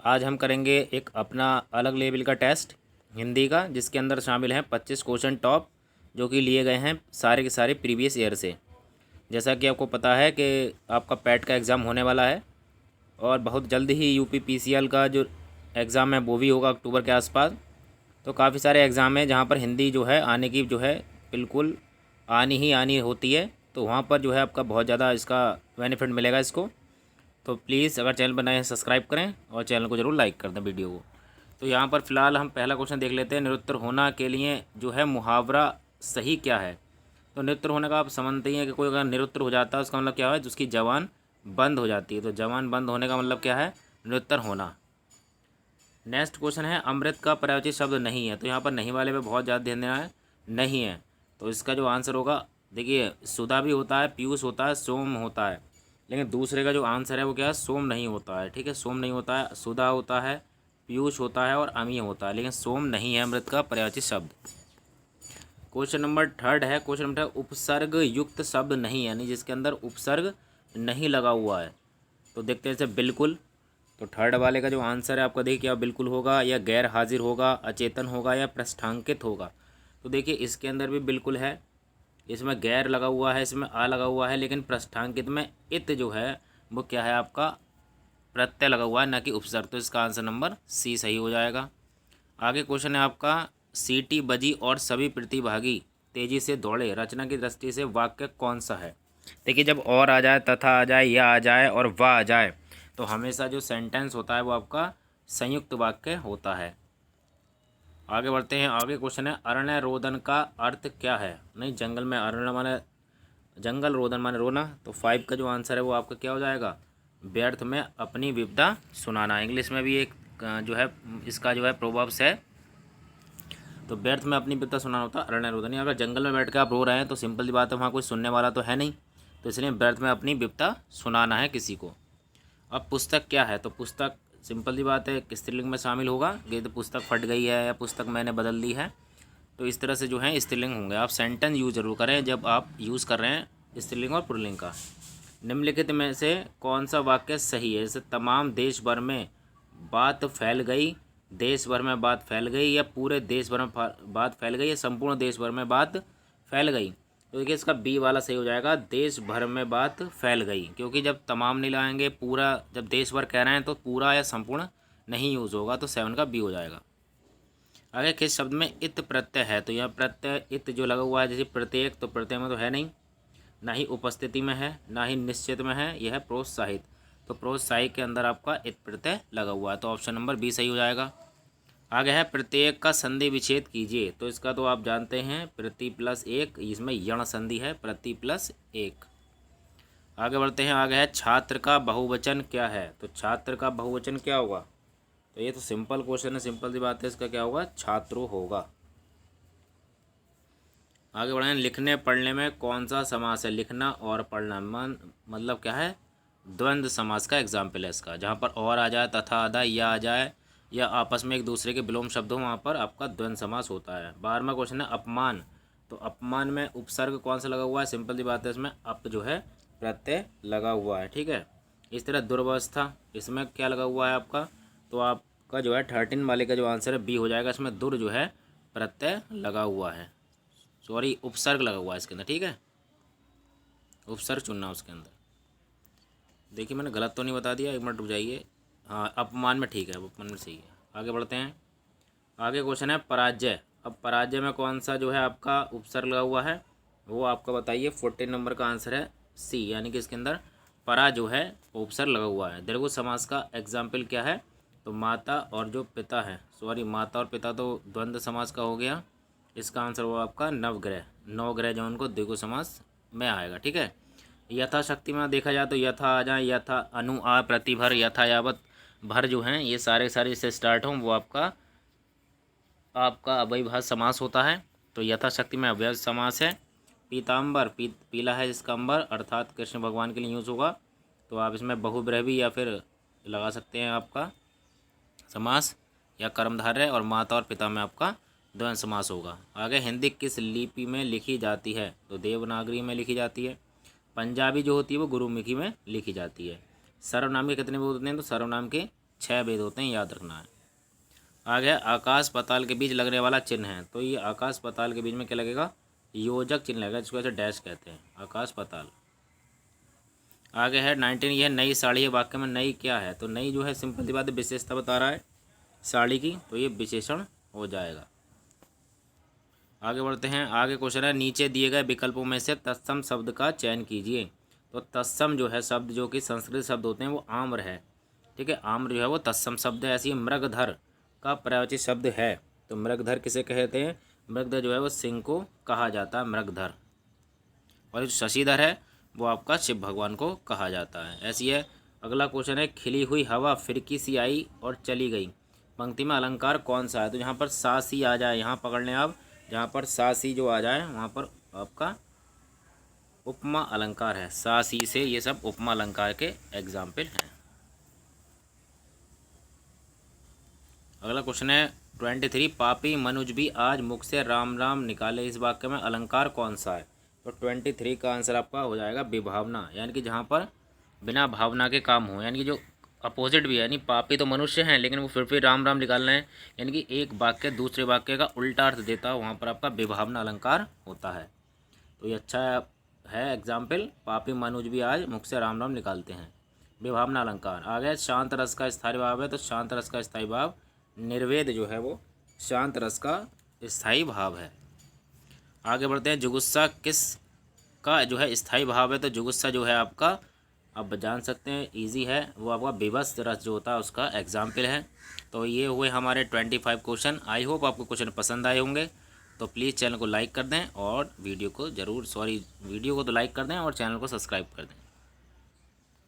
आज हम करेंगे एक अपना अलग लेवल का टेस्ट हिंदी का, जिसके अंदर शामिल हैं 25 क्वेश्चन टॉप, जो कि लिए गए हैं सारे के सारे प्रीवियस ईयर से। जैसा कि आपको पता है कि आपका पैट का एग्ज़ाम होने वाला है और बहुत जल्द ही यूपी पीसीएल का जो एग्ज़ाम है वो भी होगा अक्टूबर के आसपास। तो काफ़ी सारे एग्ज़ाम हैं जहाँ पर हिंदी जो है आने की जो है बिल्कुल आनी ही आनी होती है। तो वहाँ पर जो है आपका बहुत ज़्यादा इसका बेनिफिट मिलेगा इसको। तो प्लीज़ अगर चैनल पर नए हैं सब्सक्राइब करें और चैनल को ज़रूर लाइक कर दें वीडियो को। तो यहाँ पर फ़िलहाल हम पहला क्वेश्चन देख लेते हैं। निरुत्तर होना के लिए जो है मुहावरा सही क्या है। तो निरुत्तर होने का आप समझते ही हैं कि कोई अगर निरुत्तर हो जाता है उसका मतलब क्या है, उसकी जबान बंद हो जाती है। तो जबान बंद होने का मतलब क्या है, निरुत्तर होना। नेक्स्ट क्वेश्चन है अमृत का पर्यायवाची शब्द नहीं है। तो यहाँ पर नहीं वाले पे बहुत ज़्यादा ध्यान देना है, नहीं है। तो इसका जो आंसर होगा, देखिए सुधा भी होता है, पीयूष होता है, सोम होता है, लेकिन दूसरे का जो आंसर है वो क्या है, सोम नहीं होता है। ठीक है, सोम नहीं होता है, सुधा होता है, पीयूष होता है और अमीय होता है, लेकिन सोम नहीं है अमृत का पर्यायवाची शब्द। क्वेश्चन नंबर थर्ड है, क्वेश्चन नंबर उपसर्ग युक्त शब्द नहीं, यानी जिसके अंदर उपसर्ग नहीं लगा हुआ है। तो देखते हैं जैसे बिल्कुल। तो थर्ड वाले का जो आंसर है आपका देखिए क्या बिल्कुल होगा, या गैर हाजिर होगा, अचेतन होगा, या पृष्ठांकित होगा। तो देखिए इसके अंदर भी बिल्कुल है, इसमें गैर लगा हुआ है, इसमें आ लगा हुआ है, लेकिन पृष्ठांकित में इत जो है वो क्या है, आपका प्रत्यय लगा हुआ है, ना कि उपसर्ग। तो इसका आंसर नंबर सी सही हो जाएगा। आगे क्वेश्चन है आपका, सीटी बजी और सभी प्रतिभागी तेजी से दौड़े, रचना की दृष्टि से वाक्य कौन सा है। देखिए जब और आ जाए, तथा आ जाए, या आ जाए और वाह आ जाए, तो हमेशा जो सेंटेंस होता है वो आपका संयुक्त वाक्य होता है। आगे बढ़ते हैं। आगे क्वेश्चन है अरण्य रोदन का अर्थ क्या है। नहीं, जंगल में अरण्य माने जंगल, रोदन माने रोना। तो 5 का जो आंसर है वो आपका क्या हो जाएगा, व्यर्थ में अपनी विपदा सुनाना। इंग्लिश में भी एक जो है इसका जो है प्रोवर्ब्स है। तो व्यर्थ में अपनी विपदा सुनाना होता है अरण्य रोदन। अगर जंगल में बैठ कर आप रो रहे हैं तो सिंपल सी बात है, वहाँ कोई सुनने वाला तो है नहीं, तो इसलिए व्यर्थ में अपनी विपदा सुनाना है किसी को। अब पुस्तक क्या है। तो पुस्तक सिंपल सी बात है, स्त्रीलिंग में शामिल होगा। ये तो पुस्तक फट गई है, या पुस्तक मैंने बदल दी है, तो इस तरह से जो है स्त्रीलिंग होंगे। आप सेंटेंस यूज जरूर करें जब आप यूज़ कर रहे हैं स्त्रीलिंग और पुल्लिंग का। निम्नलिखित में से कौन सा वाक्य सही है। जैसे तमाम देश भर में बात फैल गई, देश भर में बात फैल गई, या पूरे देश भर में बात फैल गई, या संपूर्ण देश भर में बात फैल गई। तो देखिए इसका बी वाला सही हो जाएगा, देश भर में बात फैल गई, क्योंकि जब तमाम नहीं लाएंगे, पूरा जब देश भर कह रहे हैं तो पूरा या संपूर्ण नहीं यूज़ होगा। तो 7 का बी हो जाएगा। आगे किस शब्द में इत प्रत्यय है। तो यह प्रत्यय इत जो लगा हुआ है, जैसे प्रत्येक, तो प्रत्यय में तो है नहीं, ना ही उपस्थिति में है, ना ही निश्चित में है, यह है प्रोत्साहित। तो प्रोत्साहित के अंदर आपका इत प्रत्यय लगा हुआ है, तो ऑप्शन नंबर बी सही हो जाएगा। आगे है प्रत्येक का संधि विच्छेद कीजिए। तो इसका तो आप जानते हैं, प्रति प्लस एक, इसमें यण संधि है, प्रति प्लस एक। आगे बढ़ते हैं। आगे है छात्र का बहुवचन क्या है। तो छात्र का बहुवचन क्या होगा। तो ये तो सिंपल क्वेश्चन है, सिंपल सी बात है, इसका क्या होगा, छात्रों होगा। आगे बढ़े, लिखने पढ़ने में कौन सा समास है। लिखना और पढ़ना मतलब क्या है, द्वंद्व समास का एग्जाम्पल है इसका। जहाँ पर और आ जाए, तथा आ जाए, या आ जाए, या आपस में एक दूसरे के विलोम शब्द हो, वहाँ पर आपका द्वंद्व समास होता है। 12वां क्वेश्चन है अपमान। तो अपमान में उपसर्ग कौन सा लगा हुआ है। सिंपल सी बात है, इसमें अप जो है प्रत्यय लगा हुआ है। ठीक है, इस तरह दुर्वस्था, इसमें क्या लगा हुआ है आपका, तो आपका जो है 13 वाले का जो आंसर है बी हो जाएगा। इसमें दुर जो है प्रत्यय लगा हुआ है, सॉरी उपसर्ग लगा हुआ है इसके अंदर। ठीक है, उपसर्ग चुनना उसके अंदर। देखिए मैंने गलत तो नहीं बता दिया, एक मिनट रुक जाइए। हाँ, अपमान में ठीक है, अपमान में सही है। आगे बढ़ते हैं। आगे क्वेश्चन है पराजय। अब पराजय में कौन सा जो है आपका उपसर्ग लगा हुआ है, वो आपका बताइए। 14 नंबर का आंसर है सी, यानी कि इसके अंदर परा जो है उपसर्ग लगा हुआ है। दीर्घ समास का एग्जाम्पल क्या है। तो माता और जो पिता है, सॉरी माता और पिता तो द्वंद्व समास का हो गया। इसका आंसर हुआ आपका नवग्रह, नवग्रह जो उनको द्विगु समास में आएगा। ठीक है, यथाशक्ति में देखा जाए तो यथा आ जाए, यथा अनु आ प्रतिभर, यथा यावत भर जो हैं ये सारे सारे इससे स्टार्ट हों, वो आपका अव्ययभाज्य समास होता है। तो यथाशक्ति में अव्यय समास है। पीताम्बर, पीला है जिसका अंबर, अर्थात कृष्ण भगवान के लिए यूज़ होगा। तो आप इसमें बहुब्रहवी या फिर लगा सकते हैं आपका समास या कर्मधारय, और माता और पिता में आपका द्वंद्व समास होगा। आगे हिंदी किस लिपि में लिखी जाती है। तो देवनागरी में लिखी जाती है। पंजाबी जो होती है वो गुरुमुखी में लिखी जाती है। सर्वनाम के कितने बोध होते हैं। तो सर्वनाम के 6 भेद होते हैं, याद रखना है। आगे आकाश पाताल के बीच लगने वाला चिन्ह है, तो ये आकाश पाताल के बीच में क्या लगेगा, योजक चिन्ह लगेगा, जिसको ऐसे डैश कहते हैं, आकाश पाताल। आगे है 19, यह नई साड़ी है, वाक्य में नई क्या है, तो नई जो है सिंपल सी बात है, विशेषता बता रहा है साड़ी की, तो ये विशेषण हो जाएगा। आगे बढ़ते हैं, आगे क्वेश्चन है, नीचे दिए गए विकल्पों में से तत्सम शब्द का चयन कीजिए। तो तत्सम जो है शब्द, जो कि संस्कृत शब्द होते हैं, वो आम्र है, ठीक है, आम्र जो है वो तत्सम शब्द है। ऐसे ही मृगधर का पर्यायवाची शब्द है, तो मृगधर किसे कहते हैं, मृगधर जो है वो सिंह को कहा जाता है, मृगधर। और जो शशिधर है वो आपका शिव भगवान को कहा जाता है। ऐसी है। अगला क्वेश्चन है, खिली हुई हवा फिरकी सी आई और चली गई, पंक्ति में अलंकार कौन सा है, तो यहाँ पर सा सी आ जाए, यहाँ पकड़ लें आप, जहाँ पर सा सी जो आ जाए वहाँ पर आपका उपमा अलंकार है, सा सी से ये सब उपमा अलंकार के एग्जाम्पल हैं। अगला क्वेश्चन है 23, पापी मनुज भी आज मुख से राम राम निकाले, इस वाक्य में अलंकार कौन सा है, तो 23 का आंसर आपका हो जाएगा विभावना, यानी कि जहाँ पर बिना भावना के काम हो, यानी कि जो अपोजिट भी है, यानी पापी तो मनुष्य हैं लेकिन वो फिर राम राम निकाल रहे हैं, यानी कि एक वाक्य दूसरे वाक्य का उल्टा अर्थ देता है, वहाँ पर आपका विभावना अलंकार होता है। तो ये अच्छा है एग्जाम्पल, पापी मनुज भी आज मुख से राम राम निकालते हैं, विभावना अलंकार। आ गया शांत रस का स्थायी भाव है, तो शांत रस का स्थायी भाव निर्वेद जो है वो शांत रस का स्थायी भाव है। आगे बढ़ते हैं, जुगुस्सा किस का जो है स्थायी भाव है, तो जुगुस्सा जो है आपका, आप जान सकते हैं इजी है, वो आपका विवश रस जो होता है उसका एग्जाम्पल है। तो ये हुए हमारे 25 क्वेश्चन। आई होप आपको क्वेश्चन पसंद आए होंगे, तो प्लीज़ चैनल को लाइक कर दें और वीडियो को तो लाइक कर दें और चैनल को सब्सक्राइब कर दें।